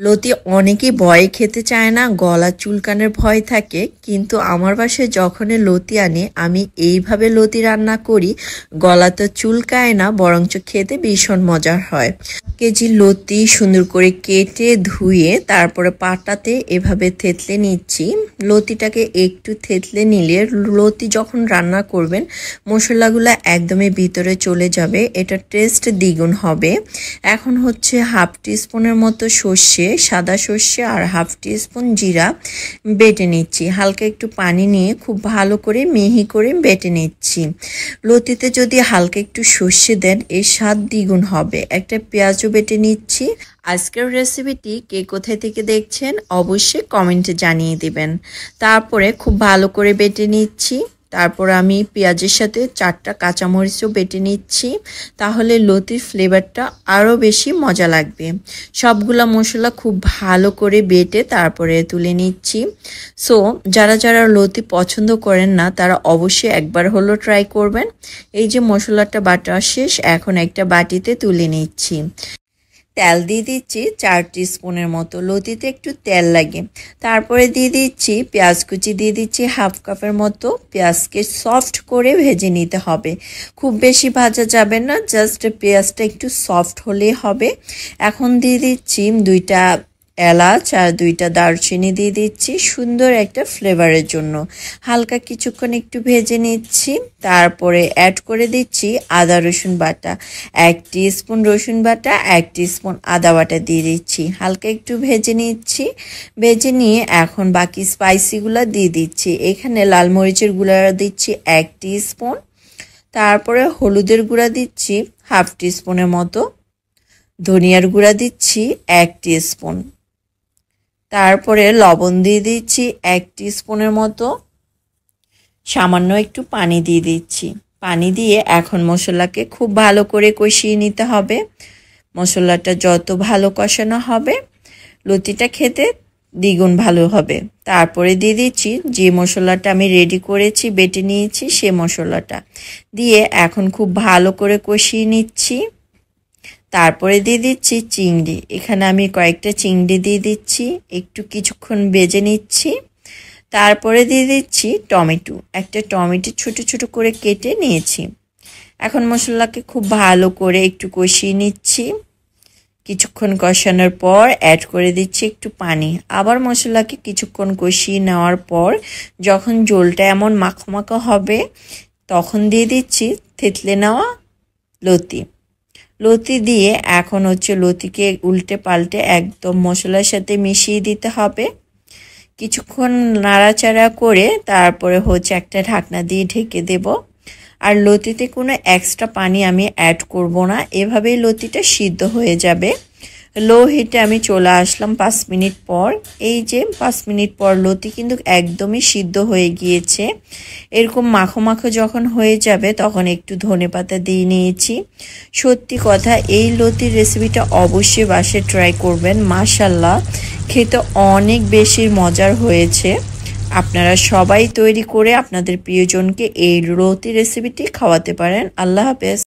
লতি অনেকেই ভয়ে খেতে চায় না, গলা চুলকানের ভয় থাকে। কিন্তু আমার বাসায় যখনই লতি আনি আমি এইভাবে লতি রান্না করি, গলা তো চুলকায় না, বরঞ্চ খেতে ভীষণ মজার হয়। কেজি লতি সুন্দর করে কেটে ধুয়ে তারপরে পাটাতে এভাবে থেতলে নিচ্ছি। লতিটাকে একটু থেতলে নিলে লতি যখন রান্না করবেন মশলাগুলো একদমই ভিতরে চলে যাবে, এটা টেস্ট দ্বিগুণ হবে। এখন হচ্ছে হাফ টিস্পুনের মতো সর্ষে, সাদা সর্ষে আর হাফ টিস্পুন জিরা বেটে নিচ্ছি। হালকা একটু পানি নিয়ে খুব ভালো করে মিহি করে বেটে নিচ্ছি। লতিতে যদি হালকা একটু সর্ষে দেন এর স্বাদ দ্বিগুণ হবে। একটা পেঁয়াজও বেটে নিচ্ছি। আজকের রেসিপিটি কে কোথায় থেকে দেখছেন অবশ্যই কমেন্টে জানিয়ে দিবেন। তারপরে খুব ভালো করে বেটে নিচ্ছি। তারপর আমি পেঁয়াজের সাথে 4টা কাঁচামরিচও বেটে নিচ্ছি, তাহলে লতির ফ্লেভারটা আরও বেশি মজা লাগবে। সবগুলা মশলা খুব ভালো করে বেটে তারপরে তুলে নিচ্ছি। সো যারা যারা লতি পছন্দ করেন না তারা অবশ্যই একবার হলো ট্রাই করবেন। এই যে মশলাটা বাটা শেষ, এখন একটা বাটিতে তুলে নিচ্ছি। তেল দিয়ে দিচ্ছি 4 টিস্পুনের মতো, লতিতে একটু তেল লাগে। তারপরে দিয়ে দিচ্ছি পেঁয়াজ কুচি, দিয়ে দিচ্ছি হাফ কাপের মতো। পেঁয়াজকে সফট করে ভেজে নিতে হবে, খুব বেশি ভাজা যাবে না, জাস্ট পেঁয়াজটা একটু সফট হলেই হবে। এখন দিয়ে দিচ্ছি 2টা এলাচ আর 2টা দারচিনি দিয়ে দিচ্ছি সুন্দর একটা ফ্লেভারের জন্য। হালকা কিছুক্ষণ একটু ভেজে নিচ্ছি। তারপরে অ্যাড করে দিচ্ছি আদা রসুন বাটা, 1 টিস্পুন রসুন বাটা, 1 টিস্পুন আদা বাটা দিয়ে দিচ্ছি। হালকা একটু ভেজে নিচ্ছি। ভেজে নিয়ে এখন বাকি স্পাইসিগুলো দিয়ে দিচ্ছি। এখানে লাল মরিচের গুঁড়া দিচ্ছি 1 টিস্পুন, তারপরে হলুদের গুঁড়া দিচ্ছি হাফ টিস্পুনের মতো, ধনিয়ার গুঁড়া দিচ্ছি 1 টিস্পুন, তারপরে লবণ দিয়ে দিচ্ছি 1 টিস্পুনের মতো, সামান্য একটু পানি দিয়ে দিচ্ছি। পানি দিয়ে এখন মশলাকে খুব ভালো করে কষিয়ে নিতে হবে। মশলাটা যত ভালো কষানো হবে লতিটা খেতে দ্বিগুণ ভালো হবে। তারপরে দিয়ে দিচ্ছি যে মশলাটা আমি রেডি করেছি বেটে নিয়েছি, সে মশলাটা দিয়ে এখন খুব ভালো করে কষিয়ে নিচ্ছি। তারপরে দিয়ে দিচ্ছি চিংড়ি, এখানে আমি কয়েকটা চিংড়ি দিয়ে দিচ্ছি, একটু কিছুক্ষণ ভেজে নিচ্ছি। তারপরে দিয়ে দিচ্ছি টমেটো, একটা টমেটো ছোট ছোট করে কেটে নিয়েছি। এখন মশলাকে খুব ভালো করে একটু কষিয়ে নিচ্ছি। কিছুক্ষণ কষানোর পর অ্যাড করে দিচ্ছি একটু পানি। আবার মশলাকে কিছুক্ষণ কষিয়ে নেওয়ার পর যখন ঝোলটা এমন মাখো মাখো হবে তখন দিয়ে দিচ্ছি থেতলে নেওয়া লতি দিয়ে এখন হচ্ছে লতিকে উল্টে পাল্টে একদম মশলার সাথে মিশিয়ে দিতে হবে। কিছুক্ষণ নাড়াচাড়া করে তারপরে হচ্ছে একটা ঢাকনা দিয়ে ঢেকে দেব। আর লতিতে কোনো এক্সট্রা পানি আমি অ্যাড করব না, এভাবেই লতিটা সিদ্ধ হয়ে যাবে। লো হিটে আমি চলে আসলাম 5 মিনিট পর। এই যে 5 মিনিট পর লতি কিন্তু একদমই সিদ্ধ হয়ে গিয়েছে। এরকম মাখো মাখো যখন হয়ে যাবে তখন একটু ধনেপাতা দিয়ে নিয়েছি। সত্যি কথা, এই লতির রেসিপিটা অবশ্যই বাসায় ট্রাই করবেন। মাশাআল্লাহ, খেতে অনেক বেশি মজার হয়েছে। আপনারা সবাই তৈরি করে আপনাদের প্রিয়জনকে এই লতি রেসিপিটি খাওয়াতে পারেন। আল্লাহ হাফেজ।